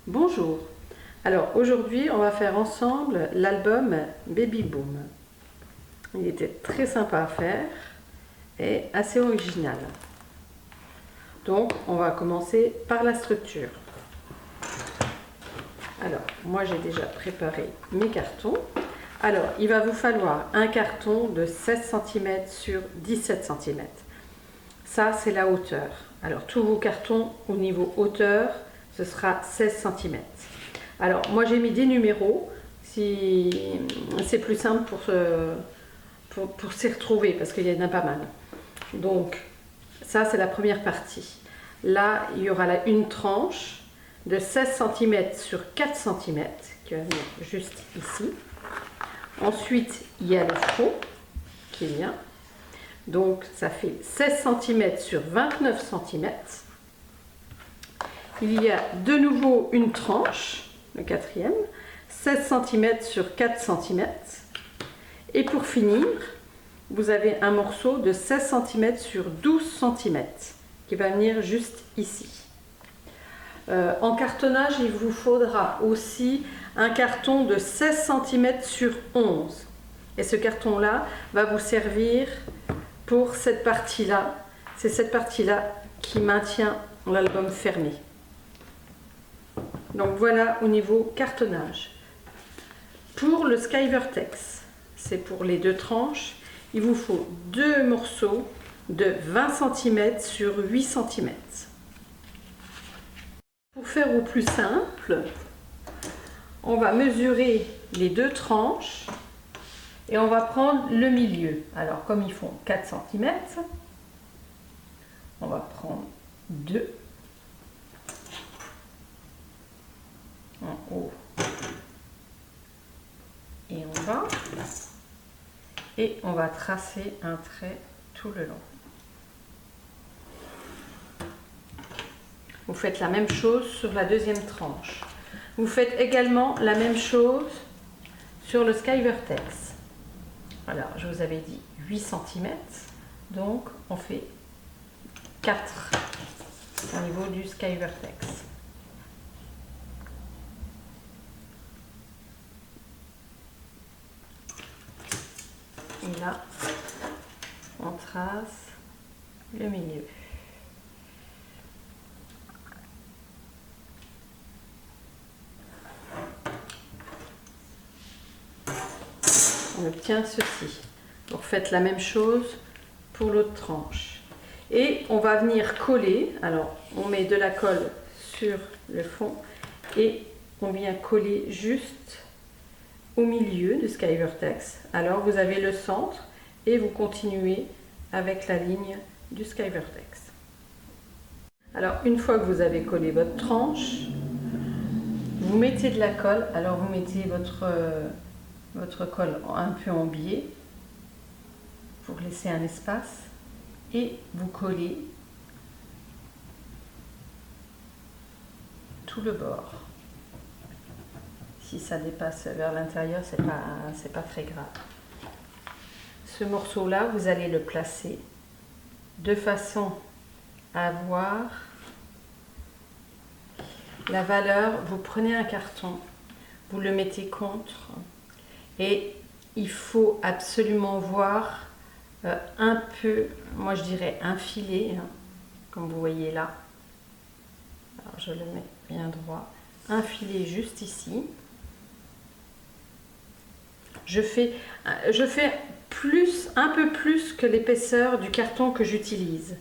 Bonjour. Alors aujourd'hui, on va faire ensemble l'album Baby Boom. Il était très sympa à faire et assez original. Donc, on va commencer par la structure. Alors, moi j'ai déjà préparé mes cartons. Alors, il va vous falloir un carton de 16 cm sur 17 cm. Ça, c'est la hauteur. Alors, tous vos cartons au niveau hauteur, ce sera 16 cm. Alors, moi j'ai mis des numéros, si c'est plus simple pour s'y retrouver, parce qu'il y en a pas mal. Donc, ça c'est la première partie. Là, il y aura là une tranche de 16 cm sur 4 cm, qui va venir juste ici. Ensuite, il y a le fond qui vient. Donc, ça fait 16 cm sur 29 cm. Il y a de nouveau une tranche, le quatrième, 16 cm sur 4 cm. Et pour finir, vous avez un morceau de 16 cm sur 12 cm qui va venir juste ici. En cartonnage, il vous faudra aussi un carton de 16 cm sur 11. Et ce carton-là va vous servir pour cette partie-là. C'est cette partie-là qui maintient l'album fermé. Donc voilà au niveau cartonnage. Pour le Skyvertex, c'est pour les deux tranches, il vous faut deux morceaux de 20 cm sur 8 cm. Pour faire au plus simple, on va mesurer les deux tranches et on va prendre le milieu. Alors comme ils font 4 cm, on va prendre 2 en haut et en bas, et on va tracer un trait tout le long. Vous faites la même chose sur la deuxième tranche. Vous faites également la même chose sur le Skyvertex. Alors, je vous avais dit 8 cm, donc on fait 4 au niveau du Skyvertex. Et là, on trace le milieu. On obtient ceci. Vous refaites la même chose pour l'autre tranche. Et on va venir coller. Alors, on met de la colle sur le fond et on vient coller juste au milieu du Skyvertex. Alors, vous avez le centre et vous continuez avec la ligne du Skyvertex. Alors, une fois que vous avez collé votre tranche, vous mettez de la colle. Alors, vous mettez votre colle un peu en biais pour laisser un espace et vous collez tout le bord. Si ça dépasse vers l'intérieur, c'est pas très grave. Ce morceau-là, vous allez le placer de façon à avoir la valeur. Vous prenez un carton, vous le mettez contre et il faut absolument voir un peu, moi je dirais un filet, hein, comme vous voyez là. Alors je le mets bien droit, un filet juste ici. Je fais un peu plus que l'épaisseur du carton que j'utilise.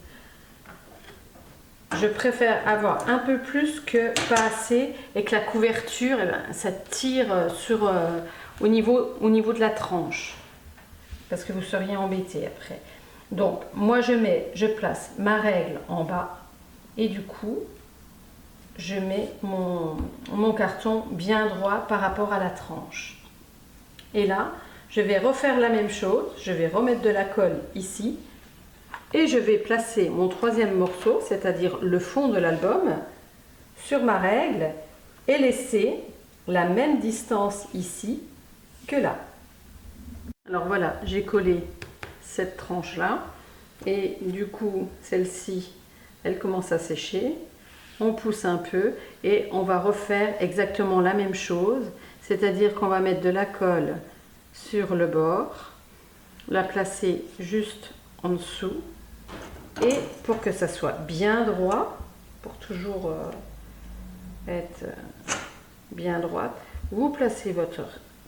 Je préfère avoir un peu plus que pas assez et que la couverture, eh ben, ça tire au niveau de la tranche. Parce que vous seriez embêté après. Donc, moi je place ma règle en bas et du coup, je mets mon carton bien droit par rapport à la tranche. Et là, je vais refaire la même chose, je vais remettre de la colle ici et je vais placer mon troisième morceau, c'est-à-dire le fond de l'album, sur ma règle et laisser la même distance ici que là. Alors voilà, j'ai collé cette tranche-là et du coup, celle-ci, elle commence à sécher. on pousse un peu et on va refaire exactement la même chose, c'est-à-dire qu'on va mettre de la colle sur le bord, la placer juste en dessous et pour que ça soit bien droit, pour toujours être bien droite, vous placez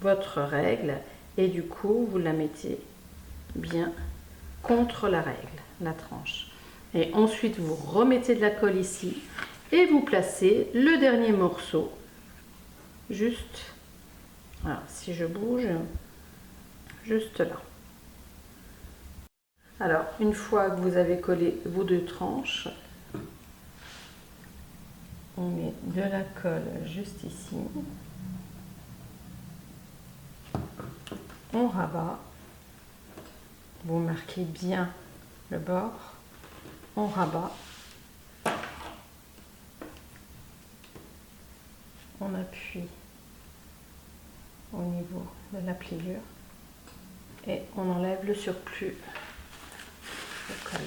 votre règle et du coup vous la mettez bien contre la règle, la tranche. Et ensuite vous remettez de la colle ici et vous placez le dernier morceau juste, alors si je bouge, juste là. Alors une fois que vous avez collé vos deux tranches, on met de la colle juste ici, on rabat, vous marquez bien le bord, on rabat, on appuie au niveau de la pliure et on enlève le surplus de colle.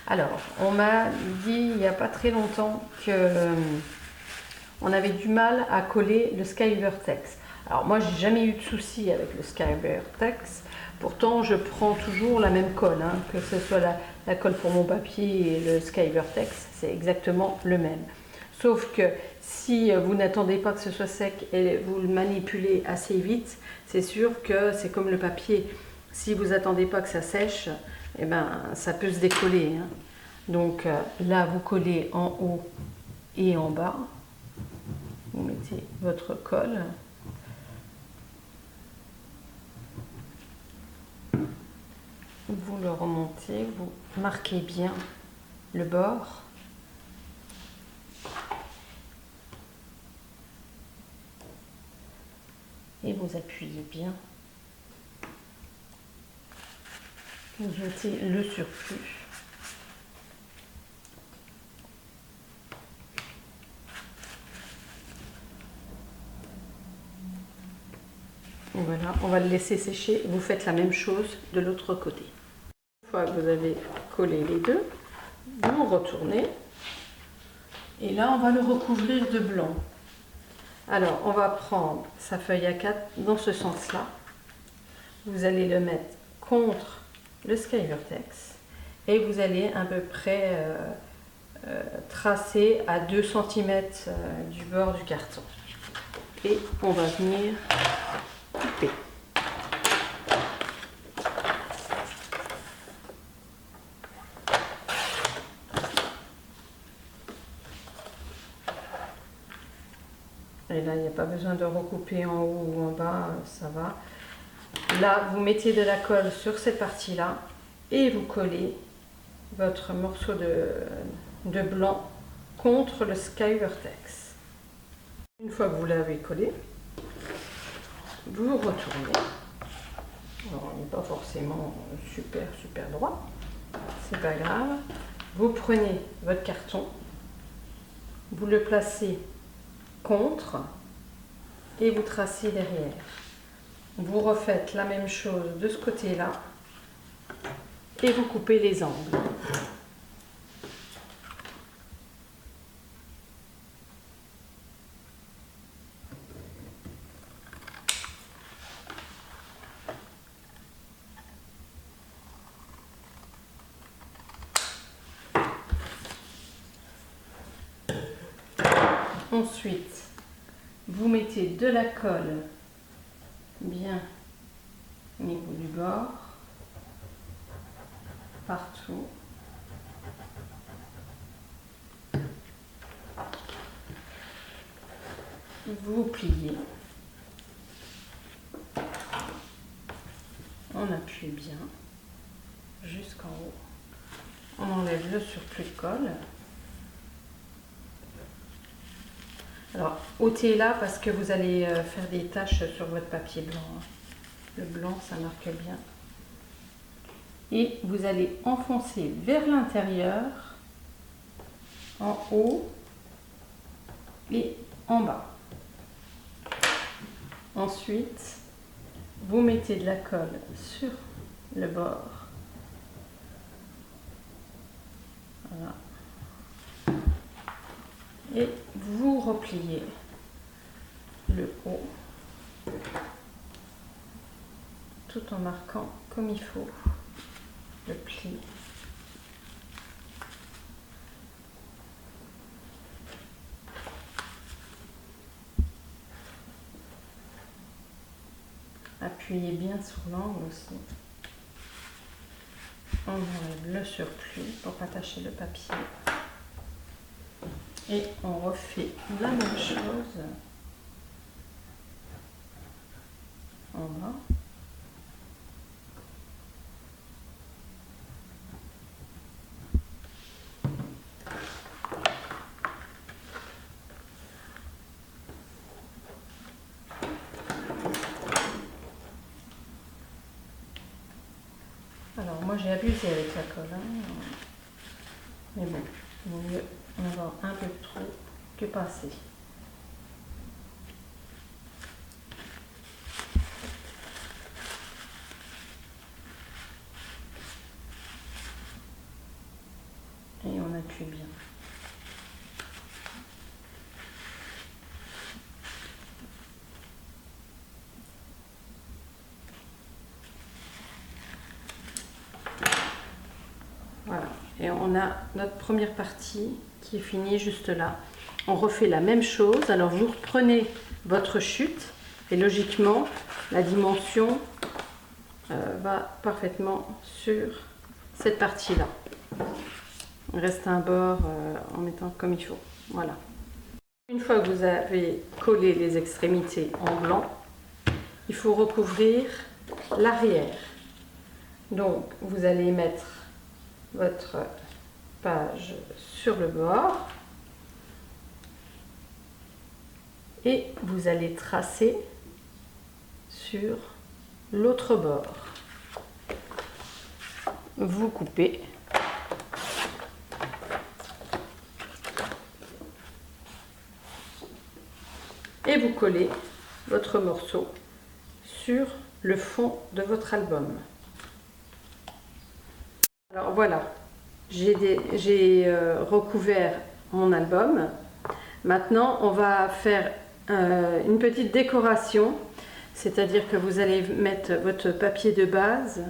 Alors, on m'a dit il n'y a pas très longtemps que on avait du mal à coller le Skyvertex. Alors moi, j'ai jamais eu de souci avec le Skyvertex. Pourtant, je prends toujours la même colle, hein, que ce soit la colle pour mon papier et le Skyvertex, c'est exactement le même. Sauf que si vous n'attendez pas que ce soit sec et vous le manipulez assez vite, c'est sûr que c'est comme le papier. Si vous n'attendez pas que ça sèche, eh ben, ça peut se décoller, hein. Donc là, vous collez en haut et en bas. Vous mettez votre colle. Vous le remontez, vous marquez bien le bord. Et vous appuyez bien. Vous mettez le surplus. Voilà, on va le laisser sécher. Vous faites la même chose de l'autre côté. Une fois que vous avez collé les deux, vous retournez. Et là, on va le recouvrir de blanc. Alors, on va prendre sa feuille A4 dans ce sens-là. Vous allez le mettre contre le Skyvertex. Et vous allez à peu près tracer à 2 cm du bord du carton. Et on va venir couper. Et là, il n'y a pas besoin de recouper en haut ou en bas, ça va. Là, vous mettez de la colle sur cette partie-là et vous collez votre morceau de blanc contre le Skyvertex. Une fois que vous l'avez collé, vous retournez. Alors, il n'est pas forcément super droit, c'est pas grave. Vous prenez votre carton, vous le placez contre et vous tracez derrière. Vous refaites la même chose de ce côté-là et vous coupez les angles. Ensuite, vous mettez de la colle bien au niveau du bord, partout. Vous pliez. On appuie bien jusqu'en haut. On enlève le surplus de colle. Alors, ôtez là parce que vous allez faire des taches sur votre papier blanc. Le blanc, ça marque bien. Et vous allez enfoncer vers l'intérieur, en haut et en bas. Ensuite, vous mettez de la colle sur le bord. Voilà. Et vous repliez le haut tout en marquant comme il faut le pli. Appuyez bien sur l'angle aussi. On enlève le surplus pour pas tacher le papier. Et on refait la même chose en bas. Alors moi j'ai abusé avec la colle, hein. Mais bon, il vaut mieux en avoir un peu trop que pas assez. Et on appuie bien. Voilà, et on a notre première partie qui est finie juste là. On refait la même chose, alors vous reprenez votre chute et logiquement la dimension va parfaitement sur cette partie-là. Il reste un bord en mettant comme il faut. Voilà. Une fois que vous avez collé les extrémités en blanc, il faut recouvrir l'arrière. Donc vous allez mettre votre page sur le bord et vous allez tracer sur l'autre bord. Vous coupez et vous collez votre morceau sur le fond de votre album. Alors voilà, j'ai recouvert mon album. Maintenant, on va faire une petite décoration, c'est-à-dire que vous allez mettre votre papier de base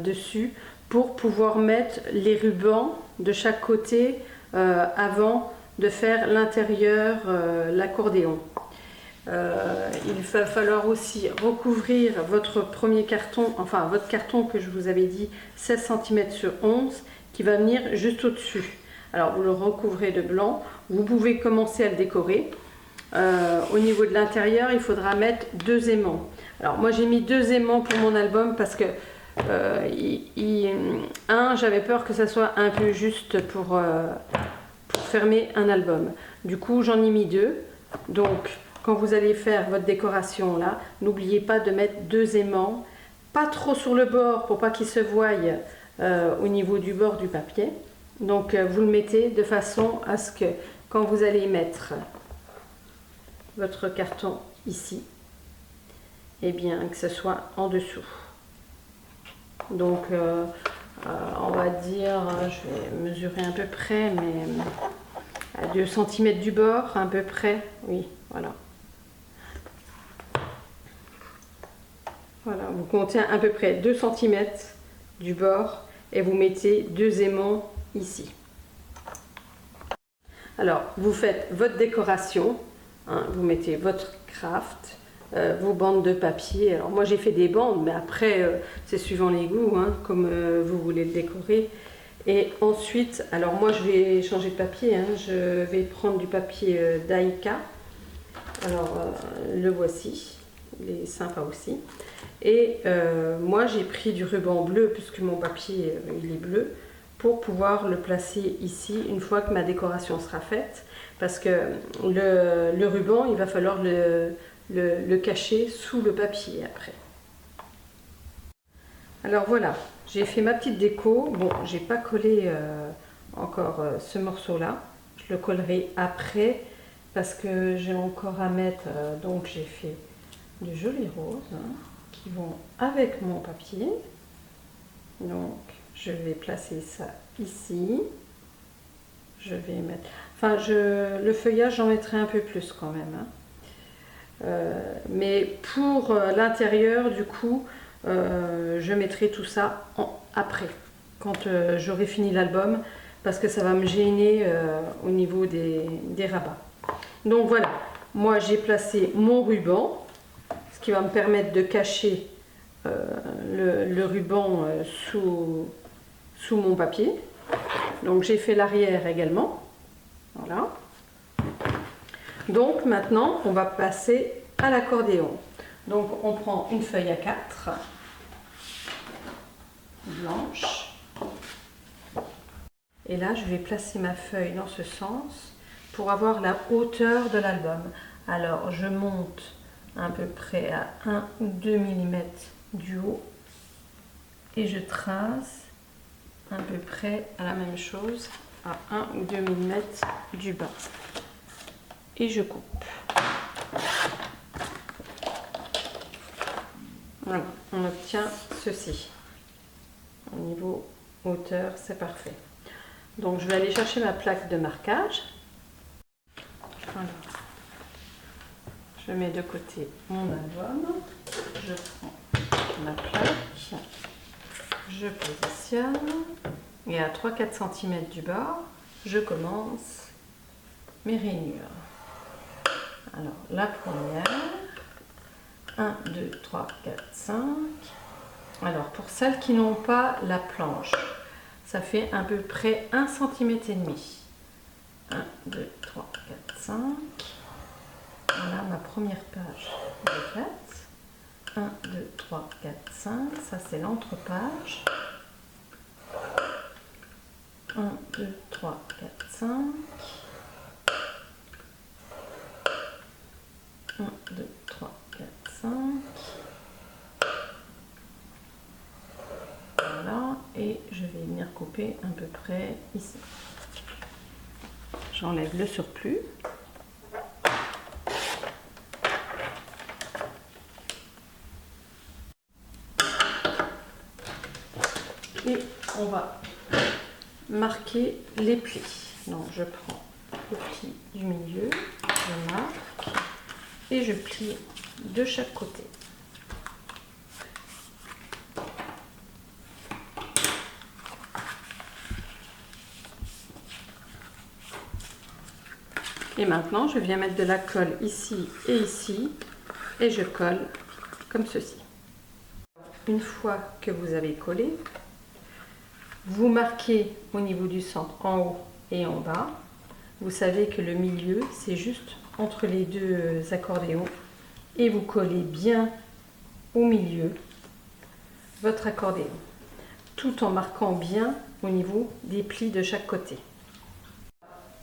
dessus pour pouvoir mettre les rubans de chaque côté avant de faire l'intérieur, l'accordéon. Il va falloir aussi recouvrir votre premier carton, enfin votre carton que je vous avais dit 16 cm sur 11 qui va venir juste au-dessus. Alors vous le recouvrez de blanc, vous pouvez commencer à le décorer. Au niveau de l'intérieur, il faudra mettre 2 aimants. Alors moi j'ai mis 2 aimants pour mon album parce que j'avais peur que ça soit un peu juste pour fermer un album. Du coup j'en ai mis 2. Donc quand vous allez faire votre décoration là, n'oubliez pas de mettre 2 aimants, pas trop sur le bord pour pas qu'ils se voient au niveau du bord du papier. Donc vous le mettez de façon à ce que quand vous allez mettre votre carton ici, et bien que ce soit en dessous. Donc on va dire, je vais mesurer à peu près, mais à 2 cm du bord, à peu près, oui, voilà. Voilà, vous comptez à peu près 2 cm du bord et vous mettez 2 aimants ici. Alors, vous faites votre décoration, hein, vous mettez votre craft, vos bandes de papier. Alors moi j'ai fait des bandes, mais après c'est suivant les goûts, hein, comme vous voulez le décorer. Et ensuite, alors moi je vais changer de papier, hein, je vais prendre du papier Daika. Alors le voici, il est sympa aussi. Et moi j'ai pris du ruban bleu puisque mon papier il est bleu pour pouvoir le placer ici une fois que ma décoration sera faite, parce que le ruban il va falloir le cacher sous le papier après. Alors voilà, j'ai fait ma petite déco. Bon, j'ai pas collé encore ce morceau là, je le collerai après parce que j'ai encore à mettre, donc j'ai fait de jolis roses, hein, qui vont avec mon papier. Donc je vais placer ça ici. Je vais mettre... Enfin, le feuillage, j'en mettrai un peu plus quand même. Hein. Mais pour l'intérieur, du coup, je mettrai tout ça après, quand j'aurai fini l'album, parce que ça va me gêner au niveau des rabats. Donc voilà, moi j'ai placé mon ruban, ce qui va me permettre de cacher le ruban sous mon papier. Donc j'ai fait l'arrière également. Voilà. Donc maintenant on va passer à l'accordéon. Donc on prend une feuille A4 blanche. Et là je vais placer ma feuille dans ce sens pour avoir la hauteur de l'album. Alors je monte à peu près à 1 ou 2 mm du haut et je trace à peu près à la même chose à 1 ou 2 mm du bas et je coupe. Voilà, on obtient ceci. Au niveau hauteur, c'est parfait. Donc je vais aller chercher ma plaque de marquage. Voilà. Je mets de côté mon album, je prends ma plaque, je positionne et à 3-4 cm du bas, je commence mes rainures. Alors la première, 1, 2, 3, 4, 5. Alors pour celles qui n'ont pas la planche, ça fait à peu près 1 cm et demi. 1, 2, 3, 4, 5. Voilà ma première page de faite. 1, 2, 3, 4, 5. Ça c'est l'entrepage. 1, 2, 3, 4, 5. 1, 2, 3, 4, 5. Voilà. Et je vais venir couper à peu près ici. J'enlève le surplus. Et on va marquer les plis. Donc je prends le pli du milieu, je marque et je plie de chaque côté. Et maintenant je viens mettre de la colle ici et je colle comme ceci. Une fois que vous avez collé, vous marquez au niveau du centre en haut et en bas. Vous savez que le milieu c'est juste entre les deux accordéons et vous collez bien au milieu votre accordéon tout en marquant bien au niveau des plis de chaque côté.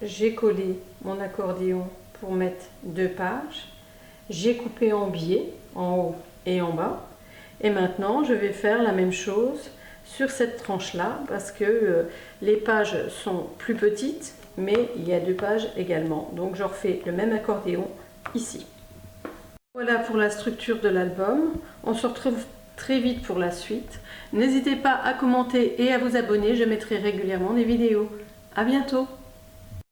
J'ai collé mon accordéon pour mettre 2 pages. J'ai coupé en biais en haut et en bas. Et maintenant, je vais faire la même chose sur cette tranche-là parce que les pages sont plus petites, mais il y a 2 pages également. Donc, je refais le même accordéon ici. Voilà pour la structure de l'album. On se retrouve très vite pour la suite. N'hésitez pas à commenter et à vous abonner. Je mettrai régulièrement des vidéos. À bientôt!